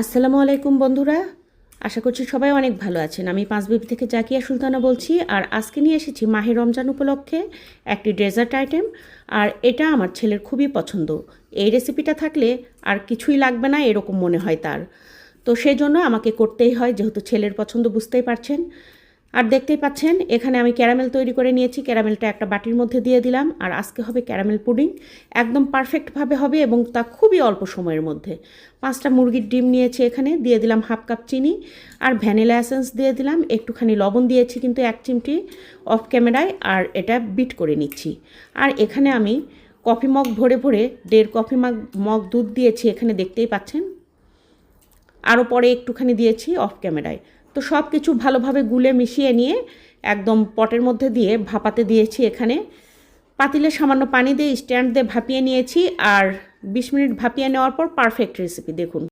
আসসালামু আলাইকুম বন্ধুরা, আশা করছি সবাই অনেক ভালো আছেন। আমি পাঁচবিবি থেকে জাকিয়া সুলতানা বলছি। আর আজকে নিয়ে এসেছি মাহে রমজান উপলক্ষে একটি ডেজার্ট আইটেম। আর এটা আমার ছেলের খুবই পছন্দ। এই রেসিপিটা থাকলে আর কিছুই লাগবে না এরকম মনে হয় তার। তো সেই জন্য আমাকে করতেই হয়, যেহেতু ছেলের পছন্দ বুঝতেই পারছেন। আর দেখতেই পাচ্ছেন এখানে আমি ক্যারামেল তৈরি করে নিয়েছি। ক্যারামেলটা একটা বাটির মধ্যে দিয়ে দিলাম। আর আজকে হবে ক্যারামেল পুডিং, একদম পারফেক্টভাবে হবে এবং তা খুবই অল্প সময়ের মধ্যে। 5টা মুরগির ডিম নিয়েছি, এখানে দিয়ে দিলাম হাফ কাপ চিনি আর ভ্যানিলা এসেন্স দিয়ে দিলাম, একটুখানি লবণ দিয়েছি কিন্তু 1 চিমটি অফ ক্যামেরায়। আর এটা বিট করে নিচ্ছি। আর এখানে আমি কফি মগ ভরে ভরে 1.5 কফি মগ দুধ দিয়েছি, এখানে দেখতেই পাচ্ছেন। আরও পরে একটুখানি দিয়েছি অফ ক্যামেরায়। তো সব কিছু ভালোভাবে গুলে মিশিয়ে নিয়ে একদম পটের মধ্যে দিয়ে ভাপাতে দিয়েছি। এখানে পাতিলে সামান্য পানি দিয়ে স্ট্যান্ড দিয়ে ভাপিয়ে নিয়েছি। আর 20 মিনিট ভাপিয়ে নেওয়ার পর পারফেক্ট রেসিপি দেখুন।